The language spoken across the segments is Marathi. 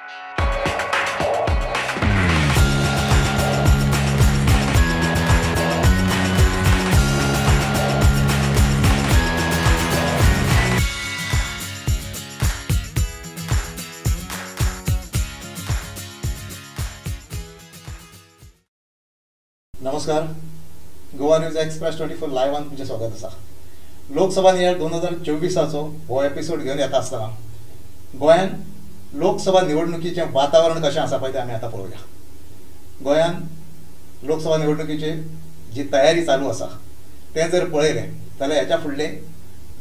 नमस्कार. गोवा न्यूज एक्सप्रेस 24 लायव्हान तुमचे स्वागत आसा. लोकसभा निवड 2024 हो एपिसोड घेऊन येता आसतना गोंयान लोकसभा निवडणुकीचे वातावरण कशें आसा पळय तें आमी आतां पळोवया. गोंयान लोकसभा निवडणुकीची जी तयारी चालू आसा तें जर पळयलें जाल्यार हेच्या फुडलें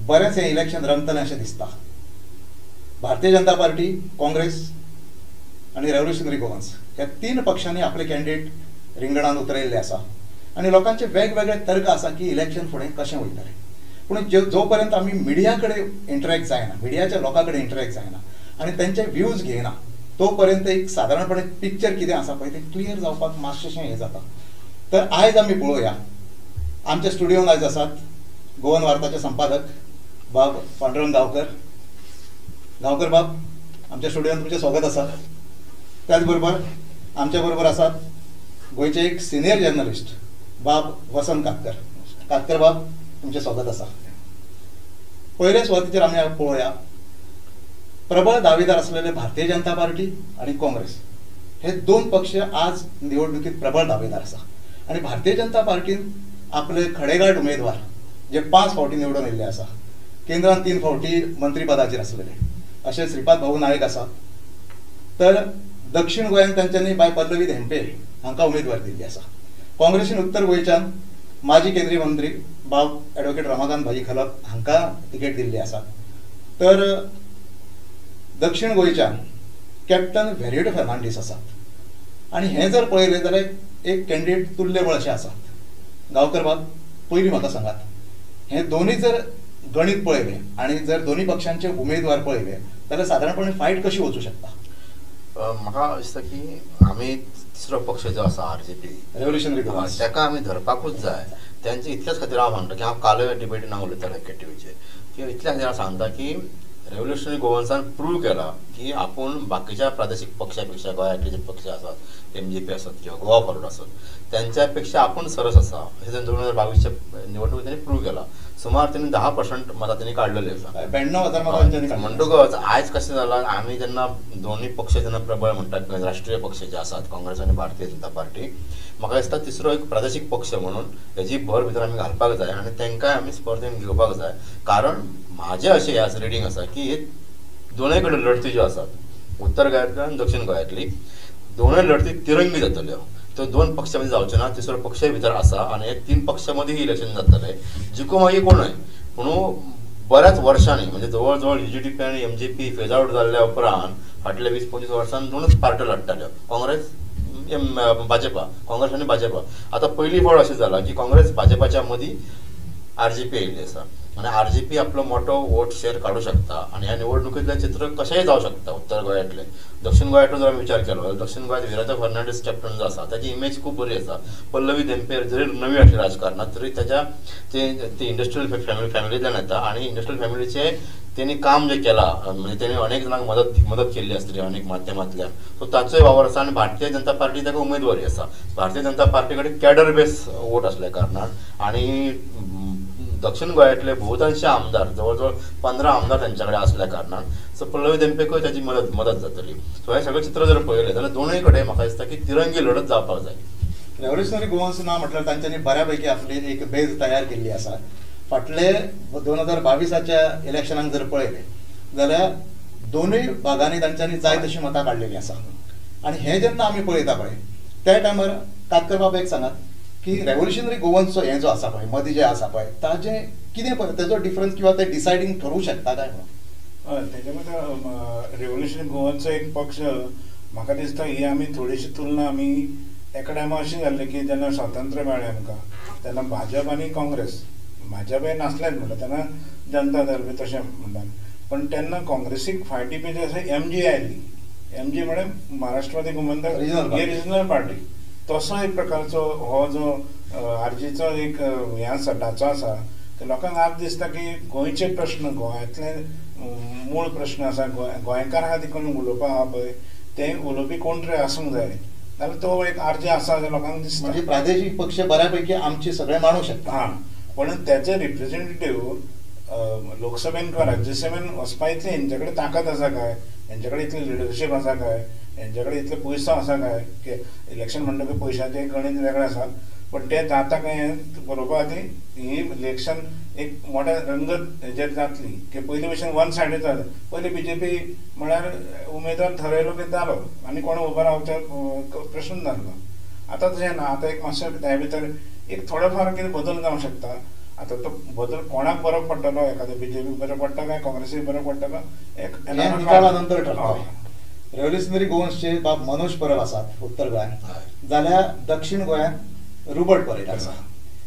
बरेंच हें इलेक्शन रंगतलें अशें दिसता. भारतीय जनता पार्टी, काँग्रेस आनी रेव्होल्युशनरी गोवन्स ह्या तीन पक्षांनी आपले कॅन्डिडेट रिंगणात उतरयल्ले आसा आनी लोकांचे वेगवेगळे तर्क आसा की इलेक्शन फुडें कशें वयतलें. पूण जो पर्यंत आमी मिडिया कडेन इंटरॅक्ट जायना, मिडियाच्या लोकां कडेन इंटरॅक्ट जायना आनी तेंचे व्ह्यूज घेयना तो पर्यंत एक सादारणपणे पिक्चर कितें आसा पळय तें क्लियर जावपाक मातशें हें जाता. तर आयज आमी पळोवया. आमच्या स्टुडियोन आयज आसात गोवन वार्ताचे संपादक बाब पांडुरंग गांवकर बाब, आमच्या स्टुडियोन तुमचें स्वागत आसा. त्याच बरोबर आमच्या बरोबर आसात गोयचे एक सिनियर जर्नलिस्ट बाब वसंत कातकर बाब, तुमचे स्वागत आसा. पयले सुवातेचेर आमी पळोवया प्रबळ दावेदार असलेले भारतीय जनता पार्टी आणि काँग्रेस हे दोन पक्ष आज निवडणुकीत प्रबळ दावेदार आसा. आणि भारतीय जनता पार्टीन आपले खडेगाठ उमेदवार जे 5 फावटी निवडून येयल्ले आसा, केंद्रान 3 फावटी मंत्रीपदाचेर असलेले असे श्रीपाद भाऊ नायक आसा. तर दक्षिण गोंयान तांच्यांनी बाय पल्लवी धेंपे हांकां उमेदवारी दिल्ली आसा. काँग्रेसीन उत्तर गोंयच्यान माजी केंद्रीय मंत्री बाब ॲडव्होकेट रमाकांत भाई खलप हांकां तिकेट दिल्ली आसा. तर दक्षिण गोंयच्यान कॅप्टन व्हेरिटो फर्नांडीस आसात. आनी हें जर पळयलें जाल्यार एक कॅन्डिडेट तुल्यबळ अशें आसात. गांवकर बाब, पयलीं म्हाका सांगात, हें दोनूय जर गणीत पळयलें आनी जर दोनूय पक्षांचे उमेदवार पळयले जाल्यार सादारणपणे फायट कशी वचूं शकता? म्हाका दिसता की आमी तिसरो पक्ष जो आसा RJP रेव्होल्युशनरी गोवन्स ताका आमी धरपाकूच जाय. तेंचे इतलेच खातीर हांव म्हणटा की हांव काल डिबेटीन हांव उलयतालो KTVचेर की इतल्या खातीर हांव सांगता की रेव्होल्युशनरी गोवन्सान प्रूव केला की आपूण बाकीच्या प्रादेशीक पक्षां गोंयातले जे पक्ष आसात, MJP आसात किंवा गोवा फॉरवर्ड आसात त्यांच्या पेक्षा आपूण सरस आसा. हे 2022च्या निवडणुकीत त्यांनी प्रूव केला. सुमार त्यांनी 10% मतां त्यांनी काडलेली आसा. 92,000 मतांच्यांनी म्हणटकच आयज कशें जालां, आमी जेन्ना दोनूय पक्ष जेन्ना प्रबळ म्हणटात राष्ट्रीय पक्ष जे आसात काँग्रेस आनी भारतीय जनता पार्टी, म्हाका दिसता तिसरो एक प्रादेशीक पक्ष म्हणून हेजी भर भितर आमी घालपाक जाय आनी तांकांय आमी स्पर्धेन घेवपाक जाय. कारण म्हाजें अशें आज रिडींग आसा की हे दोनूय कडेन लढती ज्यो आसात उत्तर गोंयांतली आनी दक्षिण गोंयांतली दोनूय लढती तिरंगी जातल्यो. तो दोन पक्षांमध्ये जावचे ना, तिसरो पक्षय भितर आसा आनी हे 3 पक्षां मदीं इलेक्शन जातलें. जिको मागीर कोणूय पूण बऱ्याच वर्षांनी म्हणजे जवळ जवळ UJDP आनी MJP फेज आउट जाल्ल्या उपरांत फाटल्या 20-25 वर्सांनी दोनूच पार्ट्यो लढटाल्यो, काँग्रेस भाजपा, काँग्रेस आनी भाजपा. आतां पयली फावट अशें जाला की काँग्रेस भाजपाच्या मदीं RJP येयल्ली आसा आनी RJP आपलो मोठो वोट शेअर काडूं शकता आनी ह्या निवडणुकीतलें चित्र कशेंय जावं शकता. उत्तर गोंयांतलें, दक्षिण गोंयांतलो जर विचार केलो जाल्यार दक्षिण गोंयांत व्हिरातो फर्नांडीस कॅप्टन जो आसा ताची इमेज खूब बरी आसा. पल्लवी धेंपे जरी नवी आसली राजकारणात तरी ताच्या ते इंडस्ट्रियल फॅमिलींतल्यान येता आनी इंडस्ट्रियल फॅमिलीचे तेणी काम जे केलां म्हणजे तेणी अनेक जाणांक मदत केल्ली आसतली अनेक माध्यमांतल्यान. सो ताचोय वावर आसा आनी भारतीय जनता पार्टी ताका उमेदवारी आसा. भारतीय जनता पार्टी कडेन कॅडर बेस वोट आसल्या कारणान आनी दक्षिण गोंयांतले बहुतांश आमदार जवळजवळ 15 आमदार त्यांच्याकडे असल्या कारणान सो पल्लवी धेंपेकूय त्याची मदत जातली. सो हे सगळें चित्र जर पळयलें जाल्यार दोनूय कडेन म्हाका दिसता की तिरंगी लढत जावपाक जाय. रेव्होल्युशनरी गोवन्स ना म्हटल्यार तांच्यांनी बऱ्यापैकी आपली एक बेज तयार केल्ली आसा. फाटले 2022च्या इलेक्शनाक जर पळयलें जाल्यार दोनूय भागांनी तांच्यांनी जाय तशी मतां काडलेलीं आसा. आनी हें जेन्ना आमी पळयता पळय त्या टायमार कातकर बाब एक सांगात की रेव्होल्युशनरी गोवन्सचो हें जो आसा पळय मदीं जें आसा पळय ताजें कितें पळय तेजो डिफरन्स किंवा ते डिसायडींग ठरवू शकता काय म्हणून? हय, तेजे मतां रेव्होल्युशनरी गोवन्सचो एक पक्ष म्हाका दिसता ही आमी थोडीशी तुलना आमी एका टायमार अशें जाल्लें की जेन्ना स्वातंत्र्य मेळ्ळें आमकां तेन्ना भाजप आनी काँग्रेस, भाजप हे नासलेंच म्हणटा तेन्ना जनता दल बी तशें म्हणटात. पण तेन्ना काँग्रेसीक फाटी पय आसा MG आयली. MG म्हळ्यार महाराष्ट्रवादी गोमंतक ही रिजनल पार्टी. तसो एक प्रकारचो हो जो RJचो एक हें आसा ढाचो आसा लोकांक आज दिसता की गोंयचे प्रश्न गोंयांतले मूळ प्रश्न आसा गोंयकार आहा देखून उलोवपा आहा पळय ते उलोवपी कोण तरी आसूंक जाय, जाल्यार तो एक आरजे आसा अशें लोकांक दिसता. म्हणजे प्रादेशीक पक्ष बऱ्यापैकी आमचे सगळे मानू शकता. हां, पण त्याचे रिप्रेझेंटेटिव्ह लोकसभेन किंवा राज्यसभेन वचपा इतली हेंचे कडेन ताकद आसा काय, हेंचे कडेन इतली लिडरशीप आसा काय, हेंचे कडेन इतले पयसो आसा काय, की इलेक्शन म्हणटकीर पयशांचें गणीत वेगळें आसा. पण ते जाता काय बरोवपा खातीर ही इलेक्शन एक मोठ्या रंगत हेजेर जातली, की पयलीं भशेन वन सायडीड जालें. पयलीं बीजेपी म्हळ्यार उमेदवार थरयलो की जालो आनी कोण उबो रावचो प्रश्न नासलो. आतां तशें ना. आतां एक मातशें त्या भितर एक थोडो फार कितें बदल जावंक शकता. आतां तो बदल कोणाक बरो पडटलो, एखाद्या बीजेपीक बरो पडटा काय काँग्रेसीक बरो पडटलो, एक निकाला नंतर ठरतलें. रेव्होल्युशनरी गोवन्सचे बाब मनोज परब आसात उत्तर गोंयांत, जाल्यार दक्षिण गोंयांत रोबर्ट परेड आसा.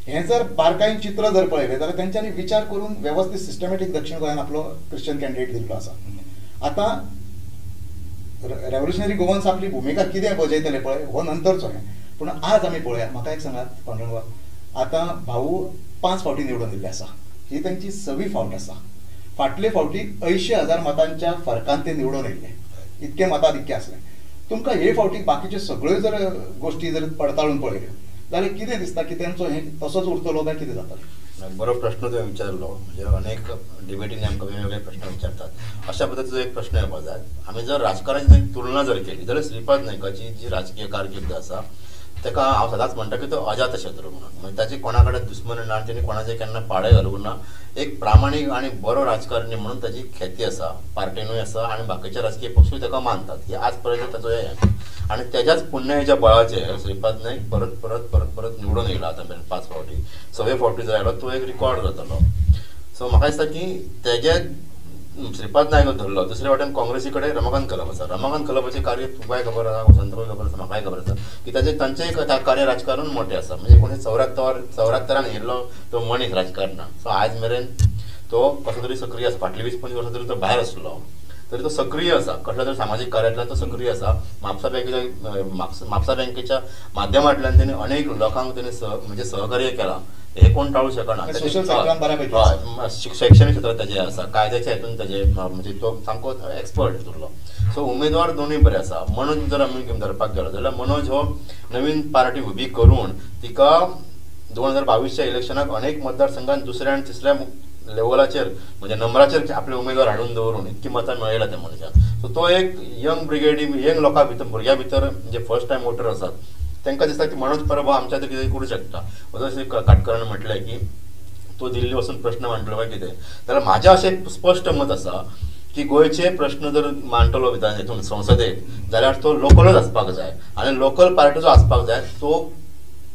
हें जर बारकायेन चित्र जर पळयलें जाल्यार तेंच्यांनी विचार करून वेवस्थीत सिस्टमॅटीक दक्षिण गोंयांत आपलो क्रिश्चन कॅन्डिडेट दिल्लो आसा. आतां रेव्होल्युशनरी गोवन्स आपली भुमिका कितें बजयतले पळय हो नंतरचो हें. पूण आज आमी पळोवया, म्हाका एक सांगात पांडुरंग, आतां भाऊ 5 फावटी निवडून दिल्ले आसा, ही तांची 6वी फावट आसा. फाटले फावटी 80,000 मतांच्या फरकान ते निवडून येयले, इतके मताधिक्य असले. तुमकां हे फावटी बाकीच्यो सगळ्यो जर गोष्टी जर पडताळून पळयल्यो जाल्यार कितें दिसता की तेंचो हे तसोच उरतलो काय कितें जातलें? बरो प्रश्न तुवें विचारलो. म्हणजे अनेक डिबेटींनी आमकां वेगवेगळे प्रश्न विचारतात. अशा पद्दतीचो एक प्रश्न येवपाक जाय. आमी जर राजकारणाची तुलना जर केली जाल्यार श्रीपाद नायकाची जी राजकीय कारकीर्द आसा ताका हांव सदांच म्हणटा की तो अजात शत्रू म्हणून. म्हणजे ताची कोणा कडेन दुस्मनी ना, ताणी कोणाचे केन्ना पाडे घालूंक ना. एक प्रामाणीक आनी बरो राजकारणी म्हणून ताची ख्याती आसा, पार्टीनूय आसा आनी बाकीचे राजकीय पक्षूय ताका मानतात. हे आज पर्यंत ताचो हें आनी तेज्याच पुण्याच्या बळाचेर श्रीपाद नायक परत परत परत परत निवडून येयला. आतां मेरेन 5 फावटी, 6वे फावटी जर आयलो तो एक रिकॉर्ड जातलो. सो म्हाका दिसता की तेजे श्रीपाद नायक धरलो. दुसरे वाटेन काँग्रेसी कडेन रमाकांत कलब आसा. रमाकांत कलबाचें कार्य तुमकांय खबर आसा, वसंतकाय खबर आसा, म्हाकाय खबर आसा की तांचेंय कार्य राजकारण मोठें आसा. म्हणजे 1974 येयल्लो तो मनीस राजकारणांत. सो आयज मेरेन तो कसो तरी सक्रीय आसा. फाटलीं 20-25 वर्सां तरी तो भायर आसलो, तरी तो सक्रीय आसा. कसल्या तरी सामाजीक कार्यांतल्यान तो सक्रीय आसा. म्हापसा बँकेच्या माध्यमांतल्यान ताणें अनेक लोकांक म्हणजे सहकार्य केलां. हे कोण टाळू शकना. शैक्षणिक क्षेत्रात ताजे आसा, कायद्याच्या हितून ताजे म्हणजे तो सामको एक्सपर्ट हितूंतलो. सो उमेदवार दोनूय बरे आसा. मनोज जर आमी धरपाक गेलो जाल्यार मनोज हो नवीन पार्टी उबी करून तिका 2022च्या इलेक्शनाक अनेक मतदारसंघात दुसऱ्या आनी तिसऱ्या लेवलाचेर म्हणजे नंबराचेर आपले उमेदवार हाडून दवरून इतकी मतां मेळयला त्या मनशाक. सो तो एक यंग ब्रिगेडी, यंग लोकां भितर, भुरग्यां भितर जे फर्स्ट टायम वोटर आसात तांकां दिसता की मनोज परब हो आमच्या खातीर कितें करूं शकता. जशें काटकरान म्हटलें की तो दिल्ली वचून प्रश्न मांडलो काय कितें, जाल्यार म्हाजें अशें स्पश्ट मत आसा की गोंयचे प्रश्न जर मांडटलो हितून संसदेत जाल्यार तो लोकलच आसपाक जाय आनी लोकल पार्टीचो आसपाक जाय. तो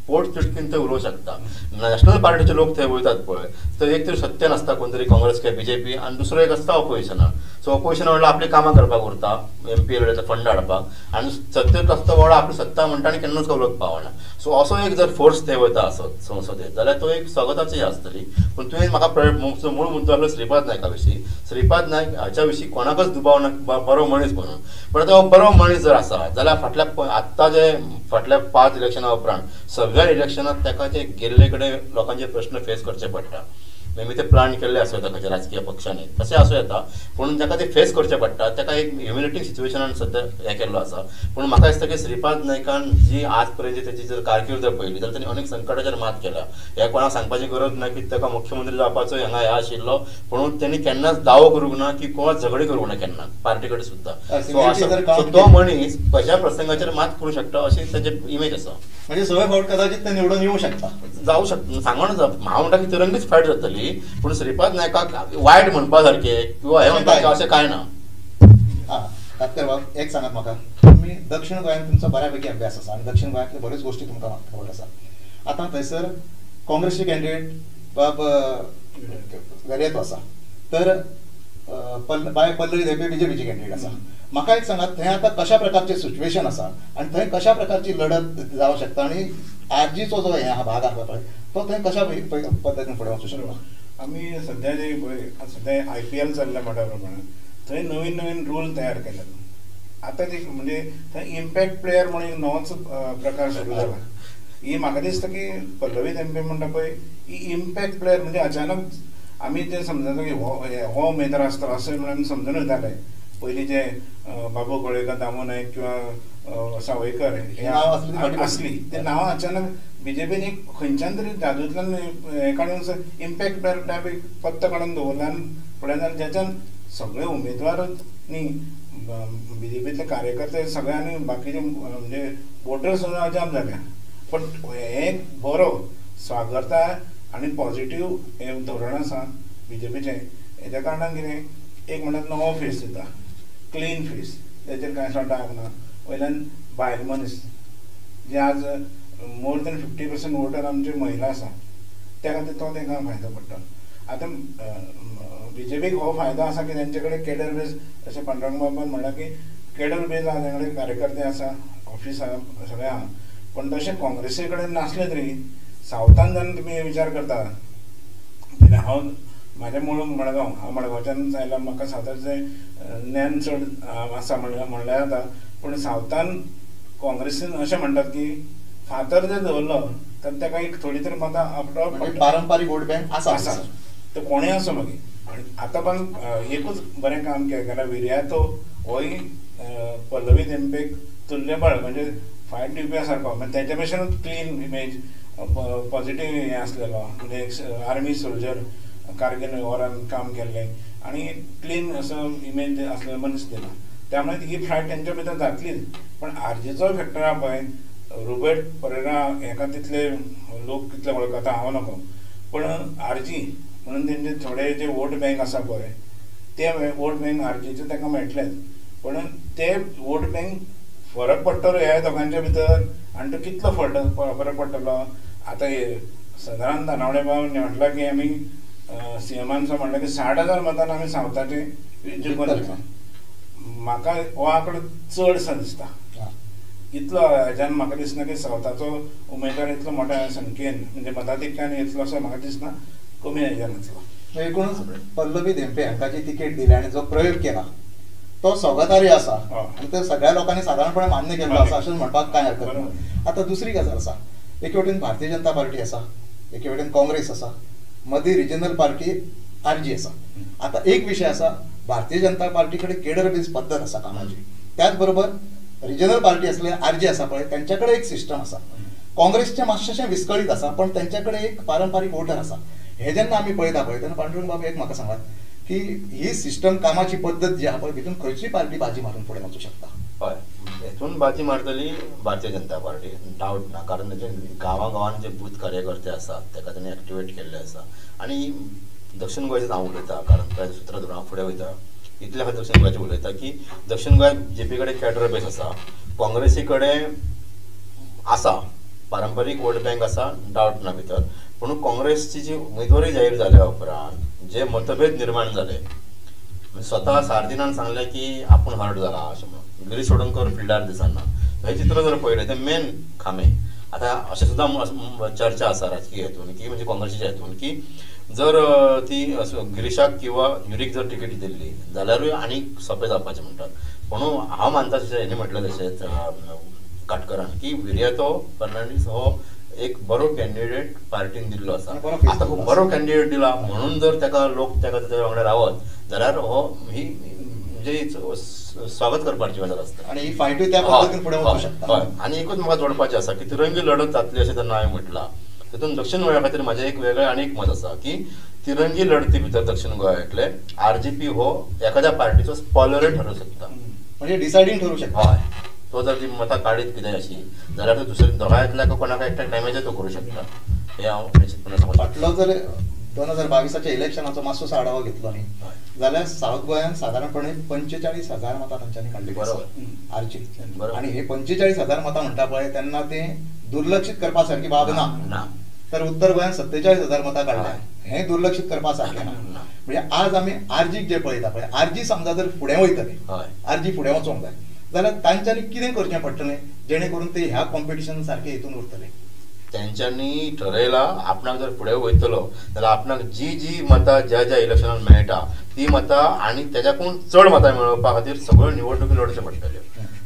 पोट तिडकीन थंय उलोवंक शकता. नॅशनल पार्टीचे लोक थंय वयतात पळय, तर एक तरी सत्य नासता, कोण तरी काँग्रेस किंवा बीजेपी, आनी दुसरो एक आसता ऑपोजिशनाक. सो ऑपोजिशन वांगडा आपली कामां करपाक उरता, MP फंड हाडपाक, आनी सत्तेत आसता वांगडा आपली सत्ता म्हणटा आनी केन्नाच उलोवंक पावना. सो असो एक जर फोर्स थंय वयता आसत संसदेत जाल्यार तो एक स्वागताची आसतली. पूण तुवें म्हाका मूळ मुद्दो आसलो श्रीपाद नायका विशीं. श्रीपाद नायक हाच्या विशीं कोणाकच दुबाव ना बरो मनीस म्हणून. पण आतां हो बरो मनीस जर आसा जाल्यार फाटल्या 5 इलेक्शना उपरांत सगळ्या इलेक्शनात ताका ते गेल्ले कडेन लोकांचे प्रश्न फेस करचे पडटा. मे ते प्लान केल्ले आसूं येता खंयच्या राजकीय पक्षांनी, तशें आसूं येता. पूण जाका ते फेस करचे पडटा ताका एक ह्युमिलिटींग सिच्युएशनान सद्या हें केल्लो आसा. पूण म्हाका दिसता की श्रीपाद नायकान जी आज पर्यंत त्याची जर कारकीर्द पळयली जाल्यार ताणें अनेक संकटाचेर मात केल्या. हे कोणाक सांगपाची गरज ना की ताका मुख्यमंत्री जावपाचो हांगा हे आशिल्लो, पूण तांणी केन्नाच दावो करूंक ना की कोण झगडी करूंक ना केन्ना पार्टी कडेन सुद्दां. सो तो मनीस खंयच्या प्रसंगाचेर मात करूं शकता अशी ताची इमेज आसा. म्हणजे 6वे फावट कदाचित ते निवडून येवं शकता, जावं शकता. सांगून हांव म्हणटा की तिरंगीच फायट जातली. पूण श्रीपाद नायकाक वायट म्हणपा सारकें किंवा हे म्हणटा अशें कांय ना. तात्कर बाब एक सांगात म्हाका, तुमी दक्षिण गोंयांत तुमचो बऱ्यापैकी अभ्यास आसा आनी दक्षिण गोंयांतल्यो बऱ्योच गोश्टी तुमकां खबर आसा. आतां थंयसर काँग्रेसचे कॅन्डिडेट बाब वेरेंत आसा, तर पल्लवी देवपे बीजेपीचे कॅन्डिडेट आसा. म्हाका एक सांगात, थंय आतां कशा प्रकारचें सिच्युएशन आसा आनी थंय कशा प्रकारची लढत जावं शकता आनी आरजीचो जो हे भाग आसा पळय तो थंय कशा पद्दतीन फुडें वचूं शकता. आमी सद्या जे पळय सद्या IPL चल्ल्या मोठ्या प्रमाणात थंय नवीन नवीन रूल तयार केल्यात. आतां ते म्हणजे थंय इम्पॅक्ट प्लेयर म्हणून एक नवोच प्रकार सुरू जाला. ही म्हाका दिसता की पल्लवी देवपे म्हणटा पळय ही इम्पॅक्ट प्लेयर म्हणजे अचानक आमी ते समजता की हो उमेदवार आसतलो अशें म्हणून समजून वयताले. पयलीं जे बाबू कोळेकर, दामू नायक किंवा सावयकर हे नांवां असली ते नांवां अचानक बीजेपीन एक खंयच्यान तरी जादूंतल्यान हे काडून इम्पॅक्ट टायप एक पत्तो काडून दवरला आनी फुडें जालें ज्याच्यान सगळे उमेदवारच न्ही बीजेपीतले कार्यकर्ते सगळ्यांनी बाकीचे म्हणजे वोटर सुद्दां अजाप जाल्या. पण हे बरो स्वागताय आनी पॉझिटिव्ह हे धोरण आसा बीजेपीचें. हेज्या कारणान कितें एक म्हणटात नवो फेस दिता, क्लीन फेस, तेचेर कांय डाग ना. वयल्यान भायल मनीस जे आज मोर दॅन 50% वोटर आमचे महिला आसा त्या खातीर तो तांकां फायदो पडटा. आतां बीजेपीक हो फायदो आसा की तेंचे कडेन केडर बेज, अशें पांडुरंग बाबान म्हणलां की केडर बेज आसा, तेंचे कडेन कार्यकर्ते आसा, ऑफिस आसा, सगळें आहा. पण तशें काँग्रेसी कडेन नासलें तरी सावथान जेन्ना तुमी विचार करता, हांव म्हाजें मूळ मडगांव, हांव मडगांवच्यान आयला, म्हाका सावथाचें ज्ञान चड आसा म्हणल्यार जाता. पूण सावथान काँग्रेसीन अशें म्हणटात की फातर जर दवरलो तर ताका एक थोडी तरी मतां आपटोवप पारंपारीक वोट बँक आसा तो कोणूय आसो मागीर. आनी आतां पण एकूच बरें काम केलां विर्यातो, होय पल्लवी देंपेक तुल्यबळ म्हणजे फायट दिवप्या सारको, म्हणजे तेच्या पेक्षाच क्लीन इमेज, पॉझिटिव्ह हें आसलेलो, म्हणजे आर्मी सोल्जर कारगिल वॉरान काम केल्लें आनी क्लीन असो इमेज आसलेलो मनीस दिला. त्यामुळे ही फायट तेंच्या भितर जातलीच. पण आरजीचो फॅक्टर आहा पळय, रोबर्ट परेरा हेका तितले लोक कितले वळखता हांव नको, पण आरजी म्हणून तेंचे थोडे जे वोट बँक आसा पळय ते वोट बँक आरजीचे ताका मेळटलेच. पण ते वोट बँक फरक पडटलो ह्या दोगांच्या भितर आनी तो कितलो फरक पडटलो. आतां सादारण दानावडे बाब म्हटला की आमी सीएमानचो म्हणला की 60,000 मतान आमी सावथाचे जिखून दिता. म्हाका हो आंकडो चडसो दिसता. इतलो हेच्यान म्हाका दिसना की सावथाचो उमेदवार इतलो मोठ्या संख्येन म्हणजे मताधिक्यान येतलो असो म्हाका दिसना, कमी हेच्यान येतलो. एकूणच पल्लवी धेंपे हांकां जी तिकेट दिली आनी जो प्रयोग केला तो स्वागतार्ह आसा आनी ते सगळ्या लोकांनी सादारणपणे मान्य केल्लो आसा अशें म्हणपाक कांय हरकत ना. आतां दुसरी गजाल आसा, एके वटेन भारतीय जनता पार्टी आसा, एके वटेन काँग्रेस आसा, मदीं रिजनल पार्टी आरजी आसा. आतां एक विशय आसा, भारतीय जनता पार्टी कडेन केडर बेज पद्दत आसा कामाची, त्याच बरोबर रिजनल पार्टी असले आरजी आसा पळय तेंच्या कडेन एक सिस्टम आसा. काँग्रेसचें मातशेंशें विस्कळीत आसा पण तेंच्या कडेन एक पारंपारीक वोटर आसा. हे जेन्ना आमी पळयता पळय तेन्ना पांडुरंग बाब एक म्हाका सांगात की ही सिस्टम कामाची पद्दत जी आहा पळय तितून खंयची पार्टी बाजी मारून फुडें वचूं शकता? हय, हेतून बाजी मारतली भारतीय जनता पार्टी, डावट ना. कारण तेचे गांवागांवान जे बूथ कार्यकर्ते आसात ताका तेणी एक्टिवेट केल्ले आसा. आनी दक्षिण गोंयचें हांव उलयतां कारण प्रायज सुत्र धरून हांव फुडें वयता. इतल्या खातीर दक्षिण गोंयचें उलयता की दक्षिण गोंयांत जेपी कडेन कॅडर बेस आसा, काँग्रेसी कडेन आसा पारंपारीक वोट बँक आसा, डावट ना भितर. पूण काँग्रेसची जी उमेदवारी जाहीर जाल्या उपरांत जे मतभेद निर्माण जाले, स्वता सार्दिनान सांगलें की आपूण हर्ट जाला अशें म्हणून, गिरीश चोडणकर फिल्डार दिसना. हें चित्र जर पळयलें तें मेन खामे. आतां अशें सुद्दां चर्चा आसा राजकीय हेतून की म्हणजे काँग्रेसीच्या हेतून की जर ती गिरीशाक किंवा युरीक जर तिकेट दिल्ली जाल्यारूय आनीक सोंपें जावपाचें म्हणटात. पूण हांव मानता तशें हेणी म्हटलें तशेंच काटकरान की विर्यातो फर्नांडीस हो एक बरो कॅन्डिडेट पार्टीन दिल्लो आसा. आतां खूब बरो कॅन्डिडेट दिला म्हणून जर ताका लोक ताका तेच्या वांगडा रावत जाल्यार हो ही म्हणजे स्वागत करपाची गजाल आसता. आनी ही फायटूय त्या पद्दतीन फुडें वचूं शकता. हय, आनी एकूच म्हाका जोडपाचें आसा की तिरंगी लढत जातली अशें तेन्ना हांवें म्हटलां. तितून दक्षिण गोंया खातीर म्हाजें एक वेगळें आनी एक मत आसा की तिरंगी लढती भितर दक्षिण गोंयांतले आरजीपी हो एखाद्या पार्टीचो स्पॉयलरय ठरूं शकता, म्हणजे डिसायडींग ठरूं शकता. हय, तो जर ती मतां काडीत कितें अशी जाल्यार तो दुसऱ्या दोगांयतल्या कोणाक एकट्या टायमाचेर तो करूं शकता. हें हांव निश्चितपणे सांगूं. फाटलो जर 2022 इलेक्शनाचो मातसो आढावो घेतलो न्ही जाल्यार सावथ गोंयांत सादारणपणे 45,000 मतां तांच्यांनी काडली आरजी. आनी हे 45,000 मतां म्हणटा पळय तेन्ना ते दुर्लक्षीत करपा सारकी बाब ना. तर उत्तर गोंयांत 47,000 मतां काडल्या, हें दुर्लक्षीत करपा सारकें ना. म्हणजे आज आमी आरजीक जे पळयता पळय, आरजी समजा जर फुडें वयतले, आरजी फुडें वचोंक जाय जाल्यार तांच्यांनी कितें करचें पडटलें जेणे करून ते ह्या कॉम्पिटिशन सारके हितून उरतले? तेंच्यांनी ठरयलां आपणाक जर फुडें वयतलो जाल्यार आपणाक जी मतां ज्या इलेक्शनान मेळटा ती मतां आनी तेज्याकून चड मतां मेळोवपा खातीर सगळ्यो निवडणुकी लढच्यो पडटल्यो.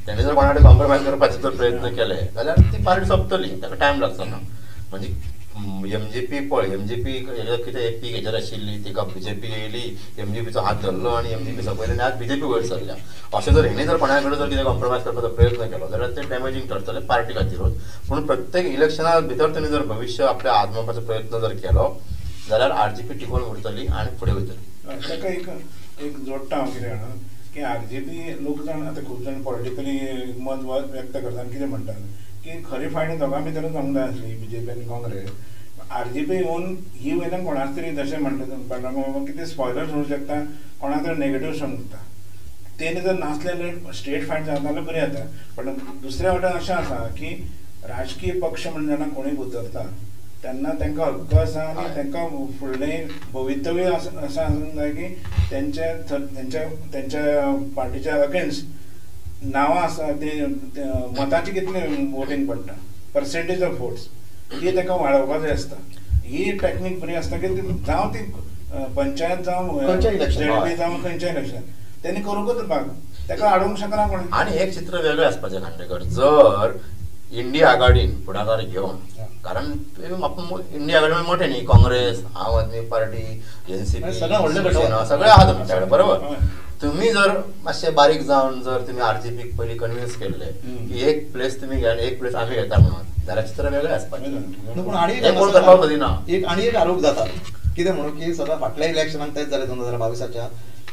तेणी जर कोणा कडेन कॉम्प्रोमायज करपाचे जर प्रयत्न केले जाल्यार ती पार्टी सोंपतली, ताका टायम लागचो ना. म्हणजे MJP पळय MJP कितें एक पीक हेचेर आशिल्ली तिका BJP येयली MJPचो हात धरलो आनी MJP सकयल आनी आज BJP वयर सरल्या अशें जर हेणी जर कोणा कडेन जर कितें कॉम्प्रोमायज करपाचो प्रयत्न केलो जाल्यार ते डॅमेजींग ठरतले पार्टी खातीरूच पूण प्रत्येक इलेक्शना भितर तेणी जर भविश्य आपल्या आजमावपाचो प्रयत्न जर केलो जाल्यार RJP टिकून उरतली आनी फुडें वयतली. ताका एक जोडटा हांव कितें जाणा की RJP लोक जाण आतां खूब जाण पॉलिटिकली मत व्यक्त करता आनी कितें म्हणटात की खरी फायट दोगां भितरूच जावंक जाय आसली BJP आनी काँग्रेस. RJP येवन ही वयल्यान कोणाच तरी जशें म्हणटा कितें स्पॉयलर्स होवंक शकता कोणा तरी नेगेटीव समजता तेणी जर नासले जाल्यार स्ट्रेट फायट जाता जाल्यार बरी जाता. पण दुसऱ्या वाटेन अशें आसा की राजकीय पक्ष म्हणून जेन्ना कोणूय उतरता तेन्ना तांकां हक्क आसा आनी तांकां फुडलें भवितव्य अशें आसूंक जाय की तेंच्या पार्टीच्या अगेन्स्ट नांवां आसा ती मतांची कितली वोटींग पडटा पर्सेंटेज ऑफ वोट्स ती ताका वाडोवपा जाय आसता. ही टॅक्नीक बरी आसता की जावं ती पंचायत जावं ZP जावं खंयचें इलेक्शन तेणी करूंकच भाग ताका हाडूंक शकना कोण. आनी एक चित्र वेगळें आसपाचें खांडेकर जर इंडिया आघाडीन फुडाकार घेवन कारण इंडिया आघाडी मोठे न्ही काँग्रेस आम आदमी पार्टी NCP सगळे आहा तुमचे कडेन बरोबर. तुम्ही जर मातशे बारीक जावन जर तुम्ही RJP पयलीं कन्विन्स केल्ले की एक प्लेस तुम्ही घ्या एक प्लेस आमी घेता म्हणून जाल्यार चित्र वेगळें आसपाचें. पूण आनी एक आनी एक आरोप जाता कितें म्हणून की सदां फाटल्या इलेक्शनाक तेच जालें 2022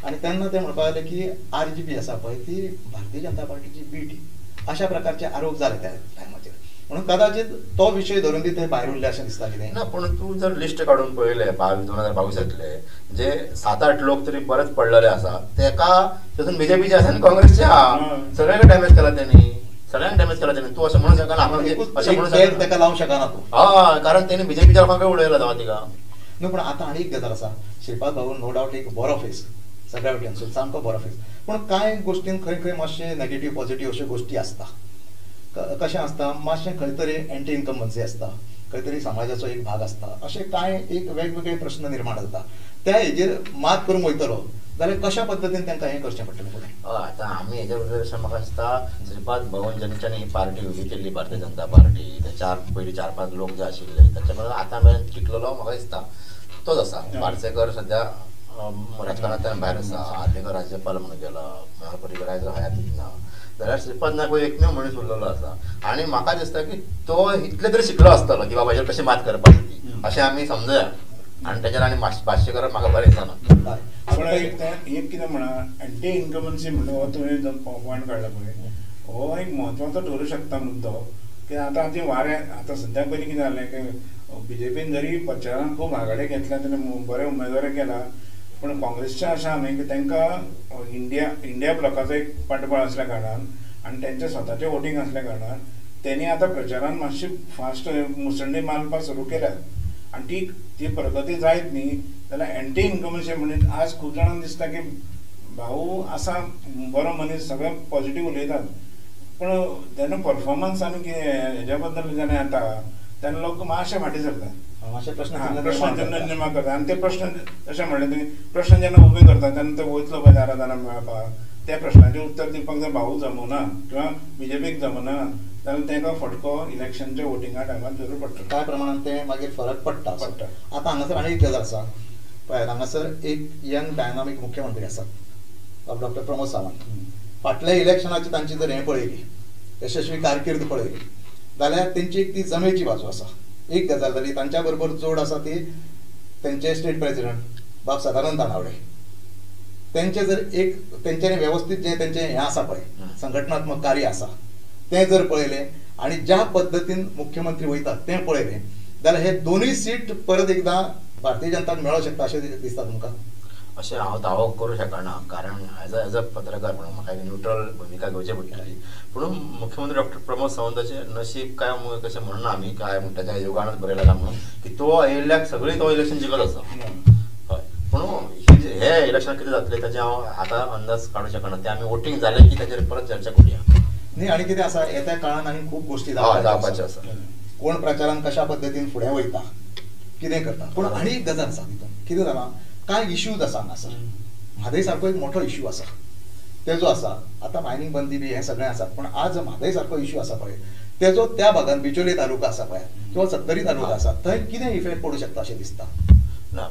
आनी तेन्ना ते म्हणपाक लागले की RJP आसा पळय ती भारतीय जनता पार्टीची बी टीम अशा प्रकारचे आरोप जाले त्या टायमाचेर म्हणून कदाचित तो विशय धरून ती थंय भायर उरले अशें दिसता कितें. ना पूण तूं जर लिस्ट काडून पळयलें 2022 जे 7-8 लोक तरी बरेच पडलेले आसा तेका तेतून BJPचे आसा आनी काँग्रेसचे आहा सगळ्यांक डॅमेज केला तेणी सगळ्यांक डॅमेज केला तेणी. तूं अशें म्हणूंक शकना अशें म्हणूंक शकना तेका लावंक शकना तूं हय कारण तेणी BJPच्या लोकांकय उडयला जावं तिका. न्हू पूण आतां आनी एक गजाल आसा श्रीपाद भाऊ नो डावट एक बरो फेस सगळ्या वटेनसून सामको बरो फेस पूण कांय गोश्टीन खंय खंय मातशे नेगेटीव पॉझिटीव अश्यो गोश्टी आसता. कशें आसता मातशें खंय तरी एंटी इन्कमन्सी आसता खंय तरी समाजाचो एक भाग आसता अशें कांय एक वेगवेगळे प्रश्न निर्माण जाता त्या हेजेर मात करूंक वयतलो जाल्यार कशा पद्दतीन तांकां हें करचें पडटलें फुडें. हय आतां आमी हेच्या बद्दल अशें म्हाका दिसता श्रीपाद भवन जेन्च्यानी ही पार्टी उबी केल्ली भारतीय जनता पार्टी ते पयलीं 4-5 लोक जे आशिल्ले ताच्या बरोबर आतां मेरेन टिकलेलो म्हाका दिसता तोच आसा. पार्सेकर सद्या राजकारणांतल्यान भायर आसा आर्लेकर राज्यपाल म्हणून गेला पर्रीकर आयज हयातीन ना जाल्यार श्रीपाद नायक हो एकमेव मनीस उरलेलो आसा आनी म्हाका दिसता की तो इतले तरी शिकलो आसतलो की बाबा हेजेर कशी मात करपाची ती अशें आमी समजुया आनी तेजेर आनी भाश्य करप म्हाका बरें दिसना. पूण एक कितें म्हणा एंटी इन्कमन्सी म्हणटा हो तुवें जो पॉयंट काडला पळय हो एक म्हत्वाचो ठरूं शकता मुद्दो की आतां जे वारें आतां सद्याक पयलीं कितें जालें की BJPन जरी प्रचारांत खूब आघाडी घेतल्या तेणें बरे उमेदवार केला पूण काँग्रेसचें अशें आहा न्ही की तांकां इंडिया ब्लॉकाचो एक फाटबळ असल्या कारणान आनी तेंचें स्वताचें वोटींग असल्या कारणान तेणी आतां प्रचारान मातशी फास्ट मुसंडी मारपाक सुरू केल्यात आनी ती प्रगती जायत न्ही जाल्यार एंटी इन्कमन्सी म्हणून आज खूब जाणांक दिसता की भाऊ आसा बरो मनीस सगळे पॉझिटीव उलयतात पूण जेन्ना परफॉर्मन्स आनी हेज्या बद्दल जेन्ना येता तेन्ना लोक मातशे फाटीं सरतात. प्रश्न जेन्ना निर्माण करता आनी ते प्रश्न अशें म्हणलें तुवें प्रश्न जेन्ना उबे करता तेन्ना ते वयतलो पळय दारां मेळपाक त्या प्रश्नाचें उत्तर दिवपाक जर भाऊ जमना किंवा BJPक जमना जाल्यार तांकां फटको इलेक्शनच्या वोटिंगा टायमार जरूर पडटा. कांय प्रमाणान ते मागीर फरक पडटा. आतां हांगासर आनी एक गजाल आसा पळय हांगासर एक यंग डायनामीक मुख्यमंत्री आसात डॉक्टर प्रमोद सावंत. फाटल्या इलेक्शनाची तांची जर हें पळयली यशस्वी कारकीर्द पळयली जाल्यार तेंची एक ती जमेची बाजू आसा. एक गजाल जाली तांच्या बरोबर जोड आसा ती तेंचे स्टेट प्रेसिडेंट बाब सदानंद तानावडे तेंचे जर एक तेंच्यांनी वेवस्थीत जे तेंचें हें आसा पळय संघटनात्मक कार्य आसा तें जर पळयलें आनी ज्या पद्दतीन मुख्यमंत्री वयतात तें पळयलें जाल्यार हे दोनूय सीट परत एकदां भारतीय जनताक मेळोंक शकता अशें दिसता तुमकां. अशें हांव दावो करूं शकना कारण एज अ पत्रकार म्हणून म्हाका एक न्यूट्रल भुमिका घेवची पडटली पूण मुख्यमंत्री डॉक्टर प्रमोद सावंताचें नशीब काय कशें म्हणना आमी काय ताच्या योगानच बरें लागला म्हणून की तो येयल्याक सगळी तो इलेक्शन जिखत आसा. हय पूण हे इलेक्शन कितें जातलें ताचे हांव आतां अंदाज काडूं शकना ते आमी वोटींग जालें की ताचेर परत चर्चा करुया न्ही. आनी कितें आसा येत्या काळान आनी खूब गोश्टी जावपाच्यो आसा. कोण प्रचारान कशा पद्दतीन फुडें वयता कितें करता पूण आनी एक गजाल आसा तितून कितें जालां कांय इश्यूज आसा हांगासर. म्हादय सारको एक मोठो इश्यू आसा तेजो आसा आतां मायनींग बंदी बी हें सगळें आसा पूण आज म्हादय सारको इश्यू आसा पळय तेजो त्या भागात बिचोली तालुका आसा पळय किंवा सत्तरी तालुका आसा थंय कितें इफेक्ट पडूं शकता अशें दिसता? ना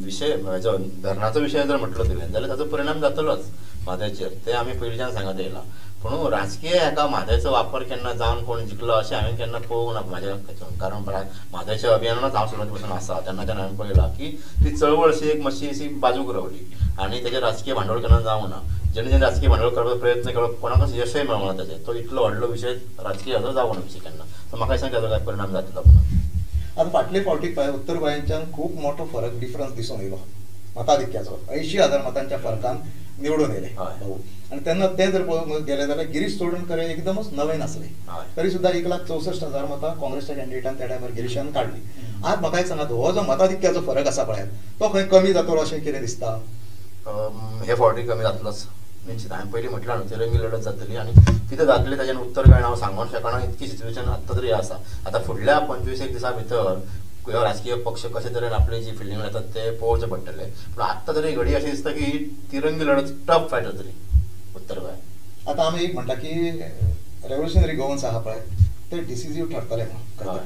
विषय हेचो धरणाचो विशय जर म्हटलो तुवें जाल्यार ताचो परिणाम जातलोच म्हादयचेर, ते आमी पयलींच्यान सांगत येयला. पूण राजकीय हाका म्हादयचो वापर केन्ना जावन कोण जिखलो अशें हांवें केन्ना पळोवंक ना म्हाज्या हातून. कारण म्हादयच्या अभियानानूच हांव सुरवाती पासून आसा तेन्नाच्यान हांवें पळयलां की ती चळवळ अशी एक मातशी अशी बाजूक रावली आनी तेजेर राजकीय भांडवल केन्ना जावंक ना. जेणे जेणे राजकीय भांडवल करपाचो प्रयत्न केलो कोणाकच यशय मेळोंक ना ताचेर. तो इतलो व्हडलो विशय राजकीय हाचो जावंक ना अशें केन्ना. सो म्हाका दिसता ताचो काय परिणाम जातलो म्हणून. आता फाटले फावटी उत्तर गोंयांच्यान खूब मोठो फरक डिफरन्स दिसून येयलो मताधिक्याचो. 80,000 मतांच्या फरकान निवडून येयले भाऊ. आणि तेन्ना ते जर पळोवंक गेले जाल्यार गिरीश चोडणकर एकदमच नवे नासले. तरी सुद्धा 1,64,000 मतां काँग्रेसच्या कॅन्डिडेटान त्या टायमार गिरीशान काडली. आज म्हाका एक सांगात, हो जो मताधिक्याचो फरक आसा पळय तो खंय कमी जातलो अशें कितें दिसता? हे फावटी कमी जातलोच निश्चित. हांवें पयलीं म्हटलां न्हू तिरंगी लढत जातली आनी कितें जातलें ताचें उत्तर काय हांव सांगूंक शकना. इतकी सिच्युएशन आत्तां तरी आसा. आतां फुडल्या 25 दिसां भितर ह्यो राजकीय पक्ष कशे तरेन आपली जी फिल्डिंग येतात ते पळोवचें पडटलें. पूण आत्तां तरी घडी अशें दिसता की तिरंगी लढत टफ फायट जातली उत्तर गोंयांत. आतां आमी एक म्हणटा की रेव्होल्युशनरी गोवन्स आहा पळय ते डिसिजीव ठरतले म्हणून.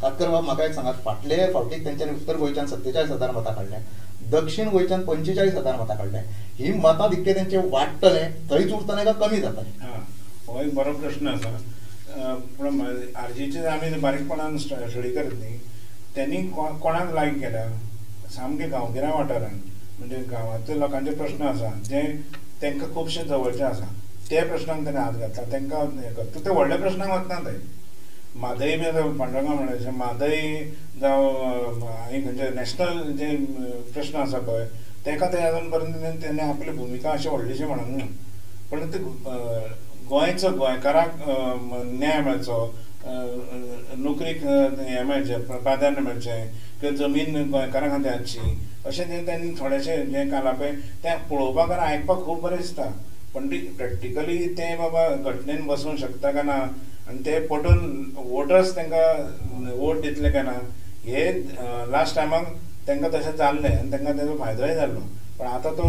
खातीर बाब म्हाका एक सांगात, फाटले फावटीक तेंच्यांनी उत्तर गोंयच्यान 47,000 मतां काडल्या, दक्षिण गोंयच्यान 45,000 मतां काडल्या. ही मताधिक्य तेंचे वाडटले थंयच उरतले काय कमी जातले? हो एक बरो प्रश्न आसा. पूण आरजीचे आमी बारीकपणान स्टडी करत न्ही, त्यांनी कोणाक लायक केल्या सामके गांवगिऱ्या वाठारांत म्हणजे गांवांतल्या लोकांचे प्रश्न आसा जे तांकां खुबशे जवळचे आसा ते प्रश्नांक ताणें हात घातला. तांकां हें करता ते व्हडल्या प्रश्नांक वचना थंय. म्हादय बी पांडुरंगा म्हणायचे म्हादय जावं खंयचे नॅशनल जे प्रश्न आसा पळय ताका ते अजून पर्यंत तेणें आपली भुमिका अशें व्हडलीशी म्हणूंक ना. पण ते गोंयचो गोंयकाराक न्याय मेळचो, नोकरीक हें मेळचें, प्राधान्य मेळचें किंवा जमीन गोंयकारां खातीर हाडची अशें तें त्यांनी थोडेशें जें काला पळय तें पळोवपाक आनी आयकपाक खूब बरें दिसता. पण प्रॅक्टिकली ते बाबा घटनेन बसूंक शकता काय ना आनी ते पटोवन वोटर्स तांकां वोट दितले काय ना हे लास्ट टायमाक तांकां तशें जाल्लें आनी तांकां तेजो फायदोय जाल्लो. पण आतां तो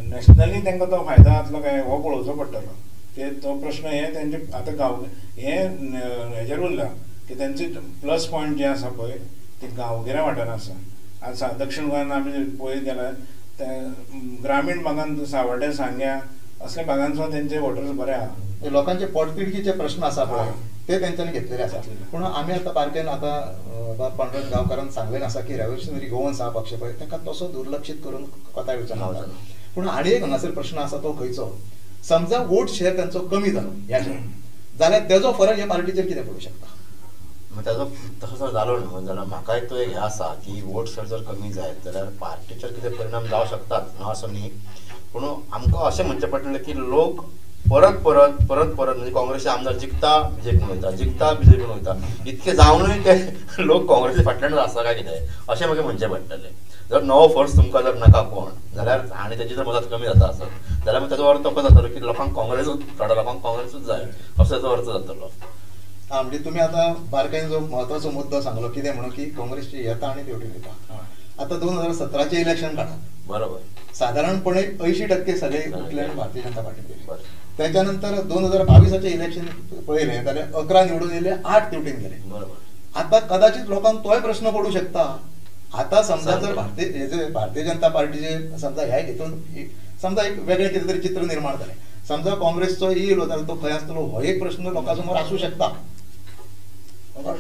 नॅशनली तांकां तो फायदो जातलो काय हो पळोवचो पडटलो. ते तो प्रश्न हे तेंचे आतां गांव हे हेजेर उरला की तेंचे प्लस पॉयंट जे आसा पळय ते गांवगिऱ्या वाठारांत आसा. आज दक्षिण गोंयांत आमी पळयत गेल्यार ते ग्रामीण भागांत सावड्ड्या सांग्या असल्या भागांचो तेंचे वोटर्स बरे आहा. लोकांचे पोटतिडकीचे प्रश्न आसा पळय ते तेंच्यांनी घेतलेले आसा. पूण आमी आतां बारकेन आतां पांडुरंग गांवकारान सांगलें आसा की रेव्होल्युशनरी गोवन्स आहा पक्ष पळय ताका तसो दुर्लक्षीत करून कोताय विचारना. पूण आनी एक हांगासर प्रश्न आसा तो खंयचो, समजा वोट शेअर तांचो कमी जालो जाल्यार तेजो फरक ह्या पार्टीचेर कितें पडूं शकता? ताजो तसो जर जालो न्हू जाल्यार म्हाकाय तो एक हें आसा की वोट शेअर जर कमी जायत जाल्यार पार्टीचेर कितें परिणाम जावं शकतात ना असो न्ही. पूण आमकां अशें म्हणचें पडटलें की लोक परत परत परत परत म्हणजे काँग्रेसचे आमदार जिखता बीजेपीन वयता, जिखता बीजेपीन वयता. इतके जावनूय ते लोक काँग्रेसी फाटल्यानूच आसा काय कितें अशें म्हाका म्हणचें पडटलें. जर नवो फोर्स तुमकां जर नाका कोण जाल्यार आनी तेजी जर मदत कमी जाता आसत जाल्यार मागीर ताचो अर्थ कसो जातलो की लोकांक काँग्रेसूच थोड्या लोकांक काँग्रेसूच जाय असो ताचो अर्थ जातलो. म्हणजे तुम्ही आता बारकायेन जो महत्वाचो मुद्दो सांगलो कितें म्हणून की काँग्रेसची येता आनी तेवटी वयता. आता 2017चे इलेक्शन काढा बरोबर साधारणपणे 80% सगळे उठले आनी भारतीय जनता पार्टीन गेले. त्याच्यानंतर 2022चे इलेक्शन पळयलें जाल्यार 11 निवडून येयले, 8 तेवटेन गेले. बरोबर. आता कदाचित लोकांक तोय प्रश्न पडू शकता. आता समजा जर भारतीय जनता पार्टीचे समजा ह्या हितून समजा एक वेगळें कितें तरी चित्र निर्माण जालें, समजा काँग्रेसचो येयलो जाल्यार तो खंय आसतलो हो एक प्रश्न लोकां समोर आसूं शकता.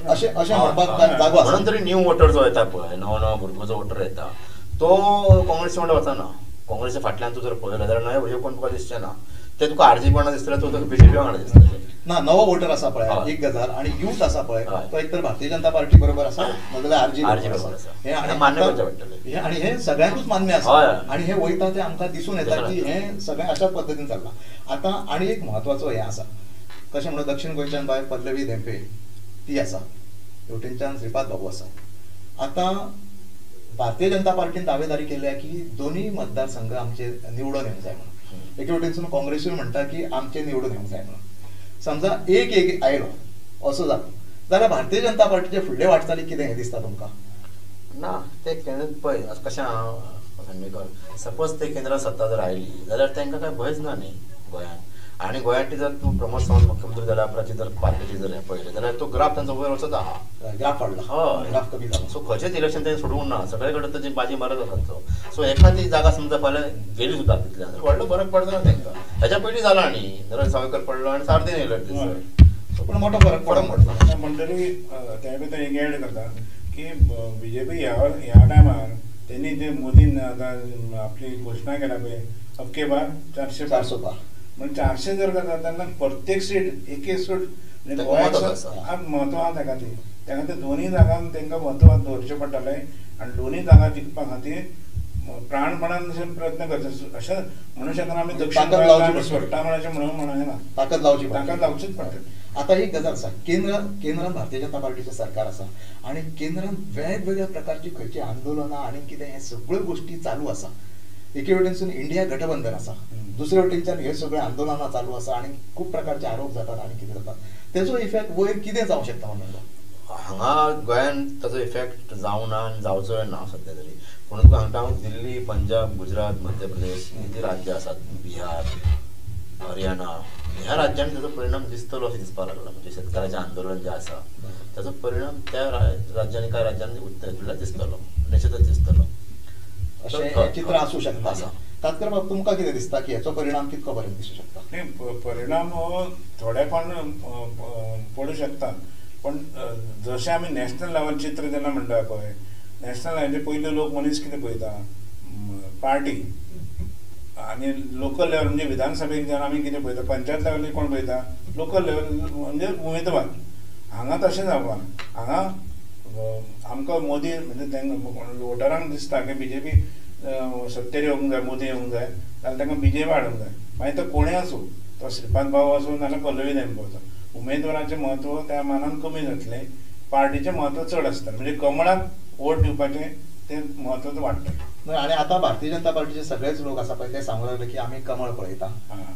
अशें म्हणपाक जागो आसा. म्हणून तरी न्यू वोटर जो येता पळय नवो नवो भुरगो जो वोटर येता तो काँग्रेसी वांगडा वचना. काँग्रेसच्या फाटल्यान तूं जर पळयलो जाल्यार नवे भुरगे कोण तुका दिसचे ना. ते तुका आरजीपी वांगडा दिसतले तो तुका बीजेपी वांगडा दिसतले ना. नवो वोटर आसा पळय एक गजाल आनी यूथ आसा पळय तो एक तर भारतीय जनता पार्टी बरोबर आसा नाजाल्यार आरजीपी बरोबर आसा. मान्य करचें पडटलें आनी हे सगळ्यांकूच मान्य आसा आनी हे वयता ते आमकां दिसून येता की हे सगळें अशाच पद्दतीन चल्लां. आतां आनी एक म्हत्वाचो हें आसा कशें म्हणून दक्षिण गोंयच्यान भायर पल्लवी धेंपे ती आसा, हेवटेनच्यान श्रीपाद बाबू आसा. आतां भारतीय जनता पार्टीन दावेदारी केल्या की दोनूय मतदारसंघ आमचे निवडून येवंक जाय म्हणून. एके वटेनसून काँग्रेसूय म्हणटा की आमचे निवडून येवंक जाय म्हणून. समजा एक आयलो असो जाता जाल्यार भारतीय जनता पार्टीचे फुडले वाटचाली कितें हें दिसता तुमकां? ना ते केंद्र पळय कशें खांडेकर सपोज ते केंद्रांत सत्ता जर आयली जाल्यार तांकां काय भंयच ना न्ही गोंयांत. आणि गोंयांत जर तूं प्रमोद सावंत मुख्यमंत्री जाल्या उपरांत जर पार्टीची जर हें पळयलें जाल्यार तो ग्राफ तांचो वयर वचत आहा, ग्राफ वाडला, हय ग्राफ कमी जाला. सो खंयचेच इलेक्शन तें सोडूंक ना, सगळे कडेन ताची बाजी मारत आसा तांचो. सो एखादी जागा समजा फाल्यां गेली सुद्दां तितल्यान जाल्यार व्हडलो फरक पडना तांकां. हेच्या पयलीं जाला न्ही, नरेंद्र सावयकर पडलो आनी सारदीन येयलो थंयसर. पण मोठो फरक पडूंक पडला. म्हणटरी त्या भितर एक एड करता की बीजेपी ह्या टायमार त्यांनी जे मोदीन आतां आपली घोशणा केल्या पळय अबके बार 400 पार. म्हणजे 400 जर करता तेन्ना प्रत्येक सीट एक सीट म्हणजे तेका गोंयाक महत्व आसा. म्हत्व आहा तेका ते दोनूय जागांक तांकां म्हत्व दवरचें पडटलें आनी दोनूय जागा जिखपा खातीर प्राणपणान प्रयत्न करचे. अशें म्हणू शकना आमी दक्षिण ताकद लावची गोंयांत सोडटा म्हणून म्हणना, ताकद लावची ताकद लावचीच पडटली. आता एक गजाल आसा, केंद्रान भारतीय जनता पार्टीचें सरकार आसा आणि केंद्रान वेगवेगळ्या प्रकारची खंयची आंदोलनां आणि कितें हे सगळ्यो गोष्टी चालू आसा. एके वटेनसून इंडिया गठबंधन आसा, दुसरे वटेनच्यान हे सगळे आंदोलनां चालू आसा आणि खूप प्रकारचे आरोप जातात आणि कितें जाता तेजो इफेक्ट वयर कितें जावंक शकता म्हणून हांगा गोंयांत ताचो इफेक्ट जावं ना आनी जावचोय ना सद्या तरी. पूण तुका हांगा हांव दिल्ली, पंजाब, गुजरात, मध्य प्रदेश ही राज्य आसात, बिहार, हरियाणा ह्या राज्यांनी ताचो परिणाम दिसतलो अशें दिसपाक लागला. म्हणजे शेतकाराचें आंदोलन जें आसा ताचो परिणाम त्या राज्यांनी कांय राज्यांनी उत्तर दिसतलो, निश्चितच दिसतलो. अशें चित्र आसूं शकता. तात्कर बाब तुमकां कितें दिसता की हेचो परिणाम कितको पर्यंत दिसूं शकता? नाही, परिणाम थोडेफाण पडू शकता, पण जशें आमी नॅशनल लेवल चित्र जेन्ना म्हणटा पळय, नॅशनल लेवलाचेर पयले लोक मनीस कितें पळयता, पार्टी, आनी लोकल लेवल म्हणजे विधानसभेक जेन्ना आमी कितें पळयता, पंचायत लेवल कोण पळयता, लोकल लेवल म्हणजे उमेदवार. हांगा तशें जावपा हांगा आमकां मोदी म्हणजे तांकां वोटरांक दिसता की बीजेपी सत्तेर येवंक जाय, मोदी येवंक जाय जाल्यार तांकां बीजेपी हाडूंक जाय. मागीर तो कोणूय आसूं, तो श्रीपाद भाऊ आसूं नाल्यार पल्लवी देंपो, उमेदवाराचें म्हत्व त्या मानान कमी जातलें, पार्टीचें म्हत्व चड आसता. म्हणजे कमळाक वोट दिवपाचें तें म्हत्व वाडटलें. आणि आता भारतीय जनता पार्टीचे सगळेच लोक आसा पळय ते सांगूंक लागले की आमी कमळ पळयता,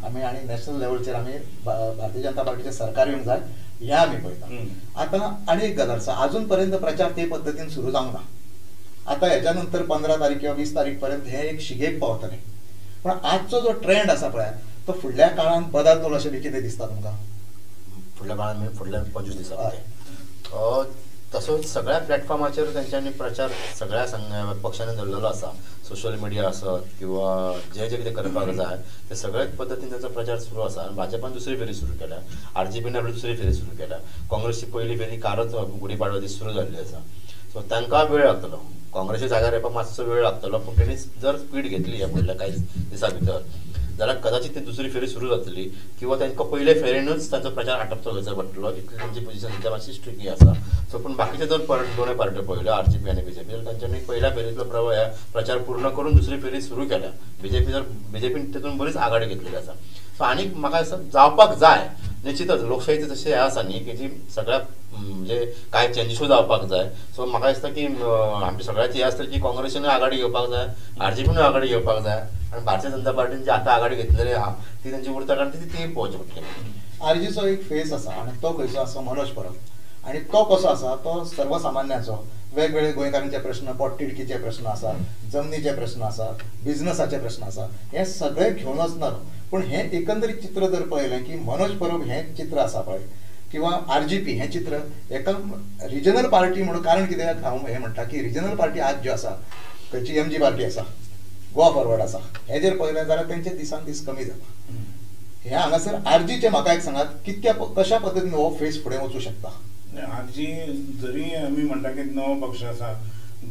आमी आणि नॅशनल लेवलचेर आमी भारतीय जनता पार्टीचें सरकार येवंक जाय हें आमी पळयता. आतां आनी एक गजाल आसा, अजून पर्यंत प्रचार ते पद्दतीन सुरू जावंक ना. आतां हेच्या नंतर 15 तारीख किंवा 20 तारीख पर्यंत हे एक शिगेक पावतलें. पण आजचो जो ट्रेंड आसा पळय तो फुडल्या काळांत बदलतलो अशें बी कितें दिसता तुमकां? फुडल्या काळांत म्हणजे फुडल्या 25 दिसां तसोच सगळ्या प्लॅटफॉर्माचेर तेंच्यांनी प्रचार सगळ्या पक्षांनी धरलेलो आसा. सोशल मिडिया आसत किंवा जे कितें करपाक जाय ते सगळ्याच पद्दतीन तांचो प्रचार सुरू आसा. भाजपान दुसरी फेरी सुरू केल्या, आरजेपीन आपली दुसरी फेरी सुरू केल्या, काँग्रेसची पयली फेरी कालच गुढीपाडवा दीस सुरू जाल्ली आसा. सो तांकां वेळ लागतलो, काँग्रेसच्या जाग्यार येवपाक मातसो वेळ लागतलो. पूण तेणी जर स्पीड घेतली ह्या फुडल्या कांय दिसां भितर जाल्यार कदाचित ती दुसरी फेरी सुरू जातली किंवा तांकां पयले फेरेनूच तांचो प्रचार आटोपचो वचचो पडटलो. इतली तांची पोझिशन सध्या मातशी स्ट्रिकी आसा. सो पूण बाकीचे जर दोनूय पार्ट्यो पळयल्यो आरजेपी आनी बीजेपी जाल्यार तांच्यांनी पयल्या फेरीतलो प्रचार पूर्ण करून दुसरी फेरी सुरू केल्या. बीजेपीन तितून बरीच आघाडी घेतलेली आसा. सो आनीक म्हाका दिसता जावपाक जाय निश्चितच. लोकशाहीचे जशें हें आसा न्ही की जी सगळ्या म्हणजे कांय चेंजीसूय जावपाक जाय. सो म्हाका दिसता की आमची सगळ्याची हें आसतली की काँग्रेसीनूय आघाडी घेवपाक जाय, आरजेपीनूय आघाडी घेवपाक जाय आनी भारतीय जनता पार्टीन जी आतां आघाडी घेतलेली आहा ती तांची उरता कारण ती पळोवची पडटली. आरजीचो एक फेस आसा आनी तो खंयचो आसा मनोज परब. आणि तो कसो आसा तो सर्वसामान्याचो वेगवेगळे गोंयकारांचे प्रश्न, पोटतिडकीचे प्रश्न आसा, जमनीचे प्रश्न आसा, बिझनसाचे प्रश्न आसा, हे सगळे घेवन वचनारो. पूण हे एकंदरीत चित्र जर पळयलें की मनोज परब हें चित्र आसा पळय किंवा आरजीपी हें चित्र एका रिजनल पार्टी म्हणून. कारण कित्याक हांव हें म्हणटा की रिजनल पार्टी आज ज्यो आसा, खंयची एमजी पार्टी आसा, गोवा फॉरवर्ड आसा, हे जर पळयलें जाल्यार तेंचे दिसान दीस कमी जाता. हे हांगासर आरजीचे म्हाका एक सांगात कशा पद्दतीन हो फेस फुडें वचूं शकता? आरजी जरी आमी म्हणटा की नवो पक्ष आसा,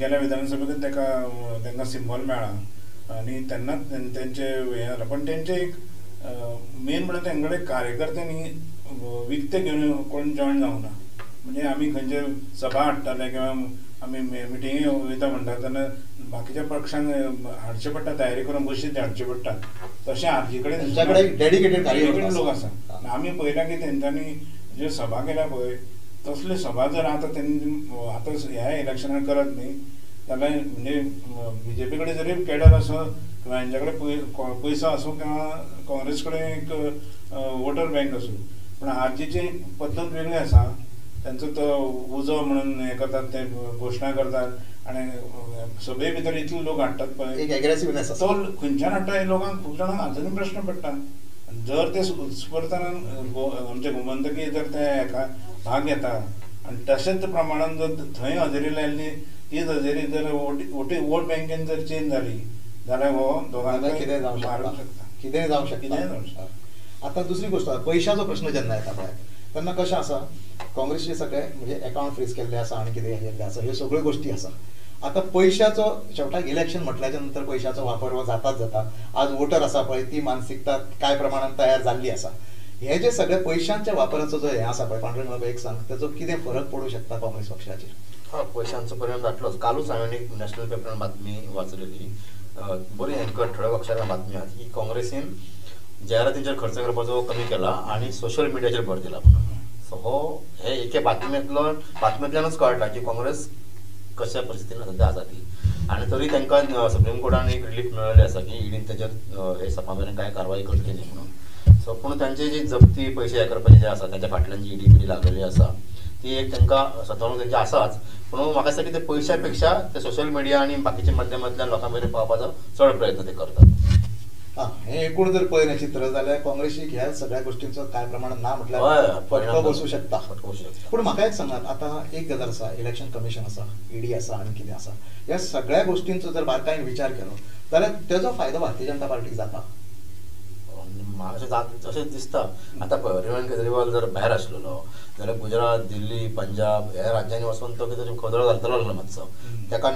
गेल्या विधानसभेक तांकां सिंबल मेळ्ळा आनी तेन्नाच तेंचे हें जालां. पण तेंचे एक मेन म्हणल्यार तेंचे कडेन कार्यकर्त्यांनी विकते घेवन कोण जॉयन जावंक ना. म्हणजे आमी खंयचे सभा हाडटाले किंवा आमी मिटिंगे वयता म्हणटा तेन्ना बाकीच्या पक्षांक हाडचे पडटा, तयारी करून बशी हाडचे पडटा. तशें आरजी कडेन डेडिकेटेड लोक आसा. आमी पळयला की तेंच्यांनी ज्यो सभा केल्या पळय तसल्यो सभा जर आतां तेंनी आतां ह्या इलेक्शनाक करत न्ही जाल्यार म्हणजे बीजेपी कडेन जरी कॅडर आसो किंवा हेंच्या कडेन पयसो आसूं किंवा काँग्रेस कडेन एक वोटर बँक आसूं, पूण आरजीची पद्दत वेगळी आसा. तेंचो तो उजो म्हणून हें करतात, ते घोशणा करतात आनी सभे भितर इतले लोक हाडटात पळय, एक एग्रेसिवनेस तो खंयच्यान हाडटा हे लोकांक खूब जाणांक आजुनूय प्रश्न पडटा जर ते उत्स्फूर्तान आमच्या गोमंतकी जर ते हेका भाग घेता आनी तशेंच प्रमाणान जर थंय हजेरी लायली, तीच हजेरी जर वोट बँकेन जर चेंज जाली जाल्यार हो दोगांना कितें जावं मारूंक शकता, शकता. कितेंय जावं शकता. कितेंय जावं शकता. आता दुसरी गोष्ट पैशाचो प्रश्न जेन्ना येता पळय तेन्ना कशें आसा, काँग्रेसचे सगळे म्हणजे अकाउंट फ्रीज केल्ले आसा आनी कितें केल्लें आसा, ह्यो सगळ्यो गोष्टी आसा. आता पैशाचो शेवटाक इलेक्शन म्हटल्याच्या नंतर पैशाचो वापर हो जाताच जाता. आज वोटर आसा पळय ती मानसिकता काय प्रमाणात तयार जाल्ली आसा. हे जे सगळे पैशांच्या वापराचो जो हे आसा पळय पांडुरंग बाबा एक सांग, ताचो कितें फरक पडूं शकता काँग्रेस पक्षाचेर? हा, पैशांचो परिणाम जातलोच. कालूच हांवें एक नॅशनल पेपरान बातमी वाचलेली, बरी एंकर ठळक अक्षरान बातमी आसा की काँग्रेसीन जायरातींचेर खर्च करपाचो कमी केला आणि सोशल मिडियाचेर भर दिला म्हणून. सो हो हे एके बातम्यांतल्यानूच कळटा की काँग्रेस कशा परिस्थितीन सध्या आसा ती. आणि तरी तांकां सुप्रीम कोर्टान एक रिलीफ मेळ्ळेली आसा की ईडीन तेजेर हे सपा मेरेन कांय कारवाई करची न्ही म्हणून. सो पूण तांचे जी जप्ती पयशे हे करपाचे जे आसा तांच्या फाटल्यान जी ईडी लागलेली आसा ती एक तांकां स्वतःहून तेंची आसाच. पूण म्हाका दिसता की ते पयशा पेक्षा ते सोशल मिडिया आनी बाकीच्या माध्यमांतल्यान लोकां मेरेन पावपाचो चड प्रयत्न ते करतात. हे एकूण जर पळयलें चित्र जाल्यार काँग्रेसीक ह्या सगळ्या गोष्टींचो कांय प्रमाणात ना म्हटल्यार फटको बसूं शकता. पूण म्हाका एक सांगात, आता एक गजाल आसा, इलेक्शन कमिशन आसा, ईडी आसा आनी कितें आसा, ह्या सगळ्या गोष्टींचो जर बारकायेन विचार केलो जाल्यार तेजो फायदो भारतीय जनता पार्टीक जाता. म्हाका अशें दिसता. आतां पळय, अरविंद केजरीवाल जर भायर आसलेलो जाल्यार गुजरात, दिल्ली, पंजाब ह्या राज्यांनी वचून तो कितें खदळो घालतलो मातसो. ताका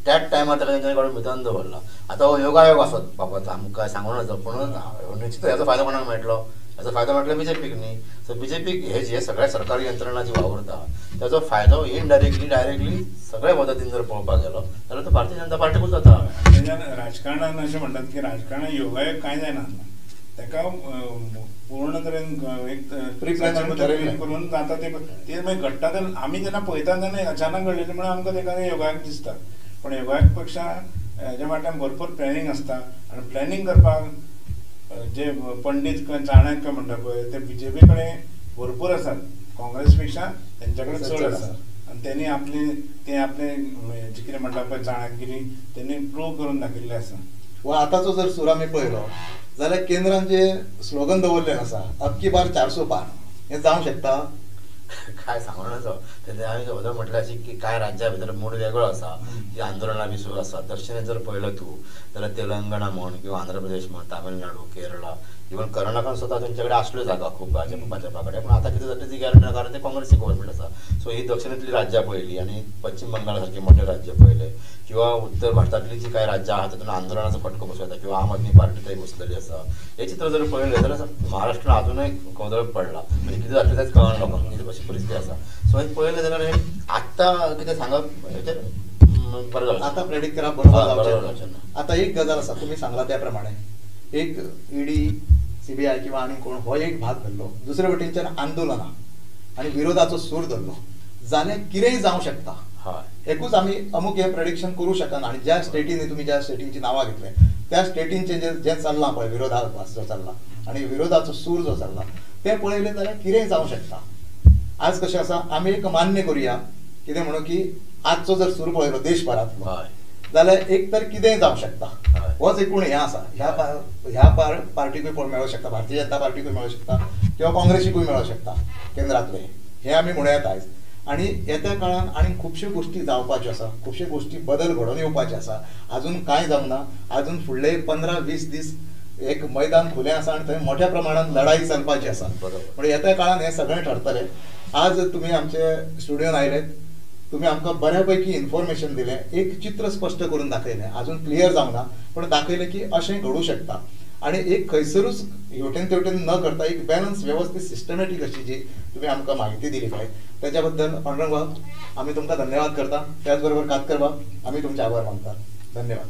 त्याच टायमार ताका तेंच्यानी काडून भितर दवरला. आतां हो योगायोग असो बाबा आमकां सांगूं नजो, पूण निश्चित हेचो फायदो कोणाक मेळटलो? हेचो फायदो म्हटल्यार बीजेपीक न्ही. सो बीजेपीक हे जे सगळ्या सरकारी यंत्रणा जी वावरता त्याचो फायदो इनडायरेक्टली डायरेक्टली सगळ्या पद्दतीन जर पळोवपाक गेलो जाल्यार तो भारतीय जनता पार्टीकूच जाता. तेज्यान राजकारणान अशें म्हणटात की राजकारणान योगायोग कांय जायना, ताका पूर्ण तरेन एक करून जाता ते मागीर घडटा. तर आमी जेन्ना पळयता तेन्ना अचानक घडलेलें म्हणून आमकां ताका योगायोग दिसता. पण योगायोग पेक्षा हेज्या फाटल्यान भरपूर प्लॅनिंग आसता. आनी प्लॅनिंग करपाक जे पंडीत चाणक्य म्हणटा पळय ते बीजेपी कडेन भरपूर आसात, काँग्रेस पेक्षा तेंच्या कडेन चड आसा. आनी तेणी आपले जे कितें म्हणटा पळय चाणक्यगिरी तेणी प्रूव करून दाखयल्लें आसा. वा आतांचो जर सूर आमी पळयलो जाल्यार केंद्रान जे स्लोगन दवरलें आसा, अब की बार 400 पार, हें जावंक शकता? काय सांगूं नजो. तेन्ना हांवें सगळें म्हटलें अशें की कांय राज्या भितर मूड वेगळो आसा, की आंदोलनां बी सुरू आसा. दक्षिणेत जर पळयलें तूं जाल्यार तेलंगणा म्हण किंवा आंध्र प्रदेश म्हण, तामिळनाडू, केरळा, इवन कर्नाटकान सुद्दां तेंचे कडेन आसल्यो जागा खूब भाजपा कडेन. पूण आतां कितें जाता ती गॅरंटी ना, कारण ते काँग्रेसी गव्हर्मेंट आसा. सो ही दक्षिणेंतली राज्यां पळयली आनी पश्चिम बंगाल सारके मोठे राज्य पळयले, किंवा उत्तर भारतांतली जी कांय राज्यां आसा तातूंत आंदोलनाचो फटको बसू येता, किंवा आम आदमी पार्टी थंय बसलेली आसा. हे चित्र जर पळयलें जाल्यार महाराष्ट्रान अजूनय कौदळ पडला. म्हणजे कितें जातलें तेंच कळना लोकांक, कितें कशी परिस्थिती आसा. सो हे पळयलें जाल्यार हे आत्तां कितें सांगप हेचेर बरें जावचें. आतां प्रेडिक्ट करप बरोबर जावचें ना. आतां एक गजाल आसा, तुमी सांगला त्या प्रमाणे एक ईडी, सीबीआय किंवा आनी कोण हो एक भाग धरलो, दुसरे वटेनच्यान आंदोलनां आनी विरोधाचो सूर धरलो जाल्यार कितेंय जावंक शकता. एकूच आमी अमूक हे प्रेडिक्शन करूं शकना. आनी ज्या स्टेटींनी तुमी ज्या स्टेटींची नांवां घेतले त्या स्टेटींचे जे चल्लां पळय, विरोधाभास जो चल्ला आनी विरोधाचो सूर जो चल्ला तें पळयलें जाल्यार कितेंय जावंक शकता. आज कशें आसा, आमी एक मान्य करुया कितें म्हणून की आजचो जर सूर पळयलो देशभरांतलो जाल्यार एक तर कितेंय जावंक शकता. होच एकूण हें आसा. ह्या पार्टीकूय मेळूंक शकता, भारतीय जनता पार्टीकूय मेळूंक शकता, किंवा काँग्रेसीकूय मेळूंक शकता केंद्रांतले. हे आमी म्हणूं आयज. आनी येत्या काळान आनी खुबश्यो गोश्टी जावपाच्यो आसा, खुबश्यो गोश्टी बदल घडोवन येवपाचे आसा. आजून कांय जावंक ना. आजून फुडले 15-20 दीस एक मैदान खुलें आसा आनी थंय मोठ्या प्रमाणात लढाई चलपाची आसा. म्हणजे येत्या काळान हें सगळें ठरतलें. आज तुमी आमचे स्टुडियोन आयलेत, तुमी आमकां बऱ्यापैकी इन्फॉर्मेशन दिलें, एक चित्र स्पश्ट करून दाखयलें. आजून क्लियर जावंक ना, पण दाखयलें की अशें घडूं शकता. आनी एक खंयसरूच हेवटेन तेवटेन न करता एक बॅलन्स व्यवस्थीत सिस्टमॅटीक अशी जी तुमी आमकां म्हायती दिली पळय त्याच्या बद्दल पांडुरंग बाब आमी तुमकां धन्यवाद करता. त्याच बरोबर कातकर बाब आमी तुमचे आभार मानतात. धन्यवाद.